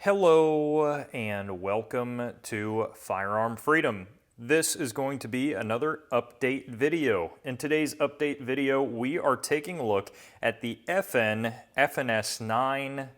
Hello and welcome to Firearm Freedom. This is going to be another update video. In today's update video, we are taking a look at the FNS9L.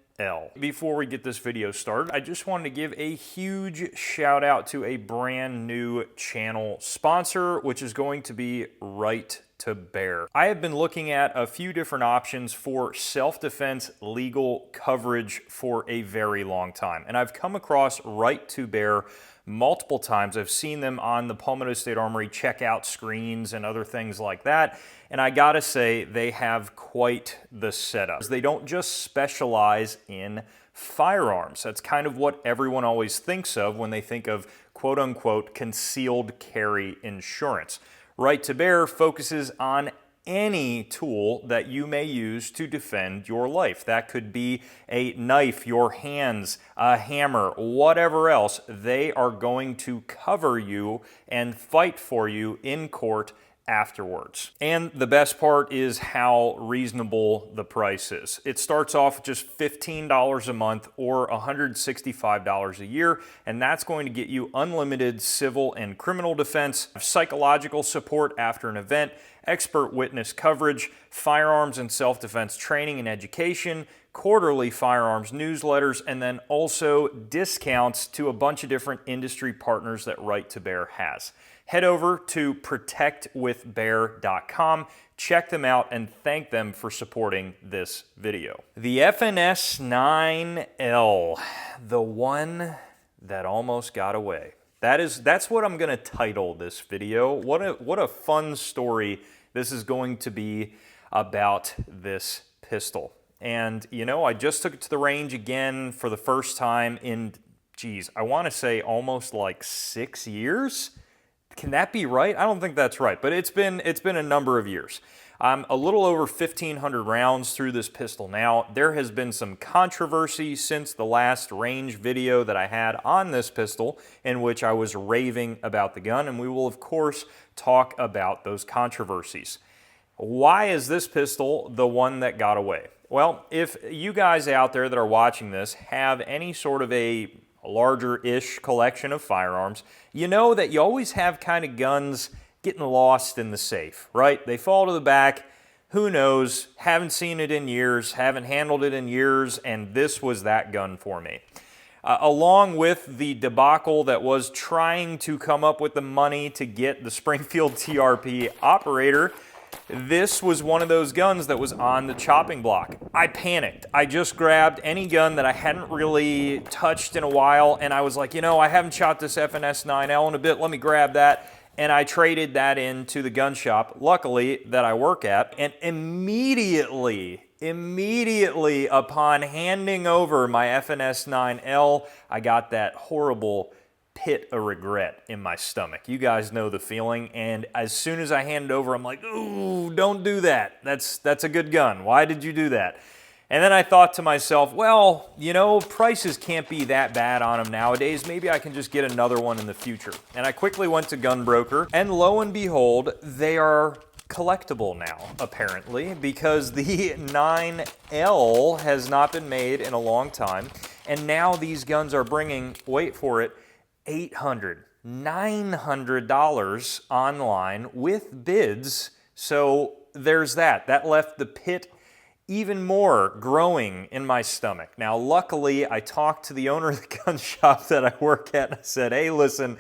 Before we get this video started, I just wanted to give a huge shout out to a brand new channel sponsor, which is going to be Right to Bear. I have been looking at a few different options for self-defense legal coverage for a very long time, and I've come across Right to Bear multiple times. I've seen them on the Palmetto State Armory checkout screens and other things like that, and I gotta say they have quite the setup. They don't just specialize in firearms. That's kind of what everyone always thinks of when they think of quote-unquote concealed carry insurance. Right to Bear focuses on any tool that you may use to defend your life. That could be a knife, your hands, a hammer, whatever else. They are going to cover you and fight for you in court afterwards. And the best part is how reasonable the price is. It starts off just $15 a month or $165 a year, and that's going to get you unlimited civil and criminal defense, psychological support after an event, expert witness coverage, firearms and self-defense training and education, quarterly firearms newsletters, and then also discounts to a bunch of different industry partners that Right to Bear has. Head over to protectwithbear.com, check them out, and thank them for supporting this video. The FNS9L, the one that almost got away. That's what I'm gonna title this video. What a fun story this is going to be about this pistol. And you know, I just took it to the range again for the first time in, geez, I wanna say almost like 6 years? Can that be right? I don't think that's right, but it's been a number of years. I'm a little over 1,500 rounds through this pistol now. There has been some controversy since the last range video that I had on this pistol in which I was raving about the gun, and we will of course talk about those controversies. Why is this pistol the one that got away? Well, if you guys out there that are watching this have any sort of a larger-ish collection of firearms, you know that you always have kind of guns getting lost in the safe, right? They fall to the back, who knows, haven't seen it in years, haven't handled it in years, and this was that gun for me. Along with the debacle that was trying to come up with the money to get the Springfield TRP operator, this was one of those guns that was on the chopping block. I panicked. I just grabbed any gun that I hadn't really touched in a while, and I was like, you know, I haven't shot this FNS9L in a bit, let me grab that. And I traded that into the gun shop, luckily, that I work at, and immediately upon handing over my FNS9L, I got that horrible pit of regret in my stomach. You guys know the feeling, and as soon as I hand it over, I'm like, ooh, don't do that. That's a good gun. Why did you do that? And then I thought to myself, well, you know, prices can't be that bad on them nowadays. Maybe I can just get another one in the future. And I quickly went to Gunbroker, and lo and behold, they are collectible now, apparently, because the 9L has not been made in a long time, and now these guns are bringing, wait for it, $800, $900 online with bids. So there's that. That left the pit even more growing in my stomach. Now, luckily, I talked to the owner of the gun shop that I work at, and I said, hey, listen,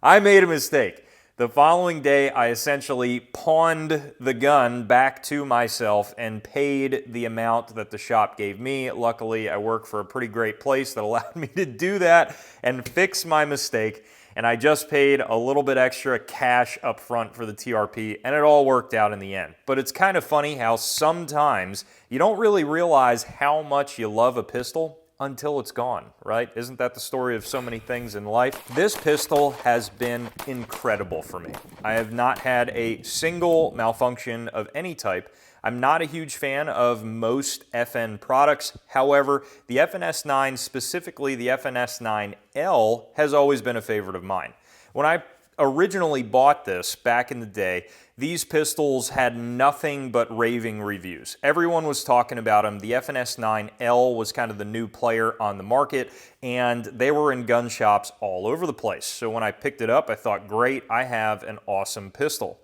I made a mistake. The following day, I essentially pawned the gun back to myself and paid the amount that the shop gave me. Luckily, I work for a pretty great place that allowed me to do that and fix my mistake. And I just paid a little bit extra cash up front for the TRP, and it all worked out in the end. But it's kind of funny how sometimes you don't really realize how much you love a pistol until it's gone, right? Isn't that the story of so many things in life? This pistol has been incredible for me. I have not had a single malfunction of any type. I'm not a huge fan of most FN products. However, the FNS9, specifically the FNS9L, has always been a favorite of mine. When I originally bought this back in the day, these pistols had nothing but raving reviews. Everyone was talking about them. The FNS9L was kind of the new player on the market, and they were in gun shops all over the place. So when I picked it up, I thought, great, I have an awesome pistol.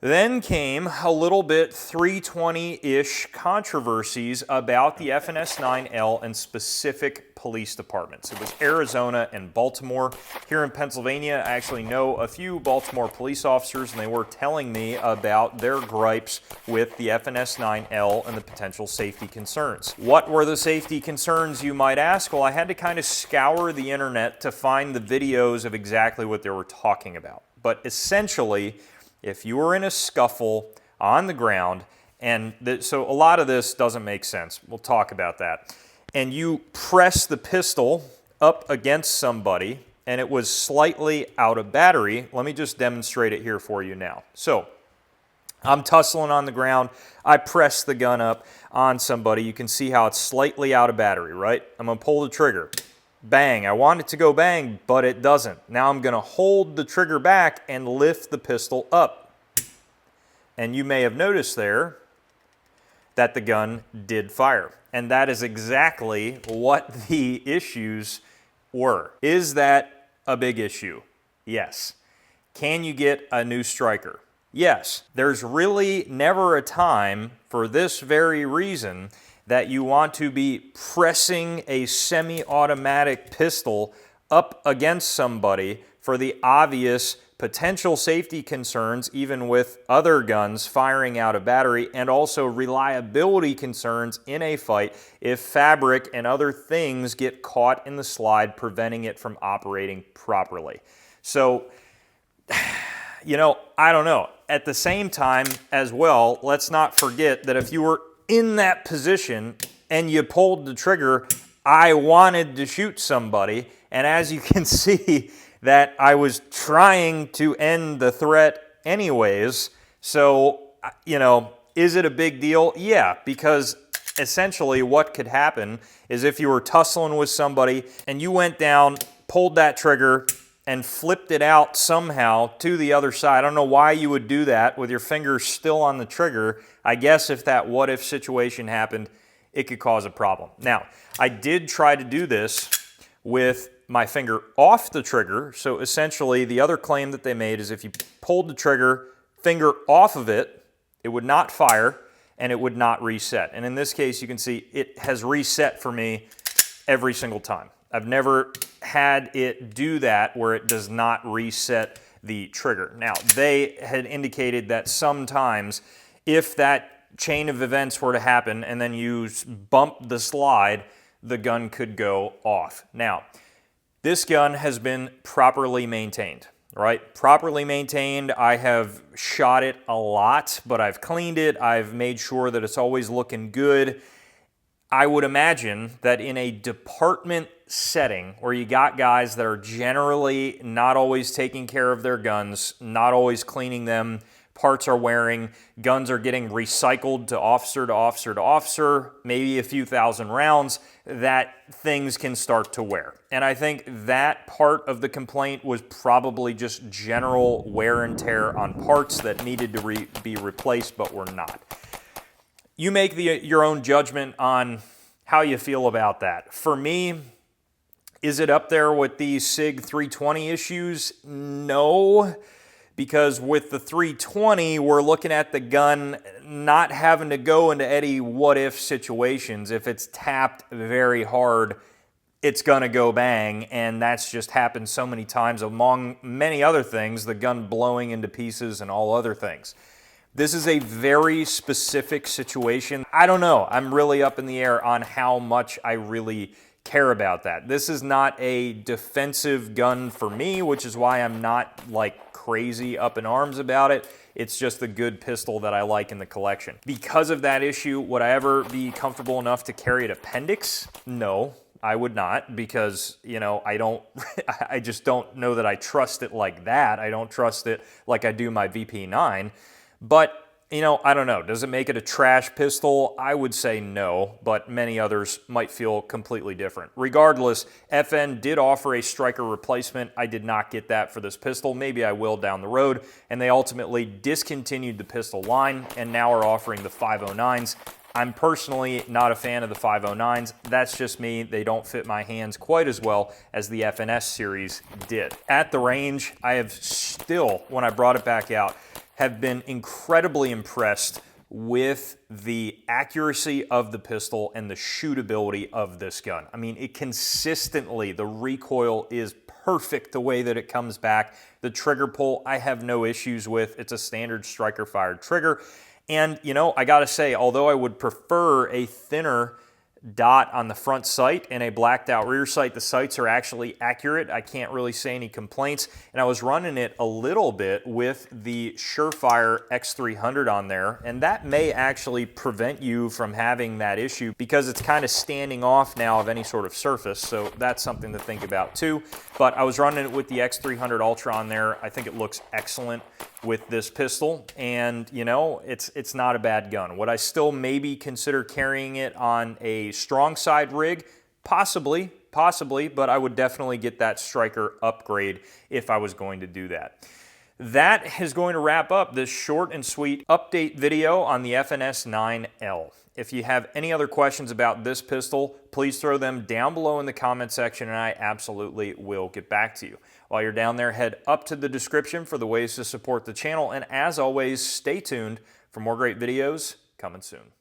Then came a little bit 320-ish controversies about the FNS9L and specific police departments. It was Arizona and Baltimore. Here in Pennsylvania, I actually know a few Baltimore police officers, and they were telling me about their gripes with the FNS9L and the potential safety concerns. What were the safety concerns, you might ask? Well, I had to kind of scour the internet to find the videos of exactly what they were talking about. But essentially, if you were in a scuffle on the ground, and so a lot of this doesn't make sense. We'll talk about that. And you press the pistol up against somebody, and it was slightly out of battery. Let me just demonstrate it here for you now. So I'm tussling on the ground. I press the gun up on somebody. You can see how it's slightly out of battery, right? I'm going to pull the trigger. Bang. I want it to go bang, but it doesn't. Now I'm going to hold the trigger back and lift the pistol up. And you may have noticed there that the gun did fire. And that is exactly what the issues were. Is that a big issue? Yes. Can you get a new striker? Yes. There's really never a time for this very reason that you want to be pressing a semi-automatic pistol up against somebody for the obvious potential safety concerns, even with other guns firing out of battery, and also reliability concerns in a fight if fabric and other things get caught in the slide, preventing it from operating properly. So, you know, I don't know. At the same time as well, let's not forget that if you were in that position and you pulled the trigger, I wanted to shoot somebody, and as you can see, that I was trying to end the threat anyways. So, you know, is it a big deal? Yeah, because essentially what could happen is if you were tussling with somebody and you went down, pulled that trigger, and flipped it out somehow to the other side. I don't know why you would do that with your fingers still on the trigger. I guess if that what-if situation happened, it could cause a problem. Now, I did try to do this with my finger off the trigger. So essentially, the other claim that they made is if you pulled the trigger, finger off of it, it would not fire and it would not reset. And in this case, you can see it has reset for me every single time. I've never had it do that where it does not reset the trigger. Now, they had indicated that sometimes if that chain of events were to happen and then you bump the slide, the gun could go off. Now, this gun has been properly maintained, right? Properly maintained. I have shot it a lot, but I've cleaned it. I've made sure that it's always looking good. I would imagine that in a department setting where you got guys that are generally not always taking care of their guns, not always cleaning them, parts are wearing, guns are getting recycled to officer to officer to officer, maybe a few thousand rounds, that things can start to wear. And I think that part of the complaint was probably just general wear and tear on parts that needed to be replaced but were not. You make your own judgment on how you feel about that. For me, is it up there with these SIG 320 issues? No, because with the 320, we're looking at the gun not having to go into any what-if situations. If it's tapped very hard, it's going to go bang, and that's just happened so many times, among many other things, the gun blowing into pieces and all other things. This is a very specific situation. I don't know. I'm really up in the air on how much I really care about that. This is not a defensive gun for me, which is why I'm not like crazy up in arms about it. It's just a good pistol that I like in the collection. Because of that issue, would I ever be comfortable enough to carry an appendix? No, I would not, because, you know, I just don't know that I trust it like that. I don't trust it like I do my VP9. But You know, I don't know. Does it make it a trash pistol? I would say no, but many others might feel completely different. Regardless, FN did offer a striker replacement. I did not get that for this pistol. Maybe I will down the road. And they ultimately discontinued the pistol line and now are offering the 509s. I'm personally not a fan of the 509s. That's just me. They don't fit my hands quite as well as the FNS series did. At the range, I have still, when I brought it back out, have been incredibly impressed with the accuracy of the pistol and the shootability of this gun. I mean, it consistently, the recoil is perfect the way that it comes back. The trigger pull, I have no issues with. It's a standard striker fired trigger. And, you know, I gotta say, although I would prefer a thinner dot on the front sight and a blacked out rear sight, the sights are actually accurate. I can't really say any complaints. And I was running it a little bit with the Surefire X300 on there, and that may actually prevent you from having that issue because it's kind of standing off now of any sort of surface. So that's something to think about too. But I was running it with the X300 Ultra on there. I think it looks excellent with this pistol, and you know, it's not a bad gun. Would I still maybe consider carrying it on a strong side rig? Possibly, but I would definitely get that striker upgrade if I was going to do that. That is going to wrap up this short and sweet update video on the FNS9L. If you have any other questions about this pistol, please throw them down below in the comment section and I absolutely will get back to you. While you're down there, head up to the description for the ways to support the channel, and as always, stay tuned for more great videos coming soon.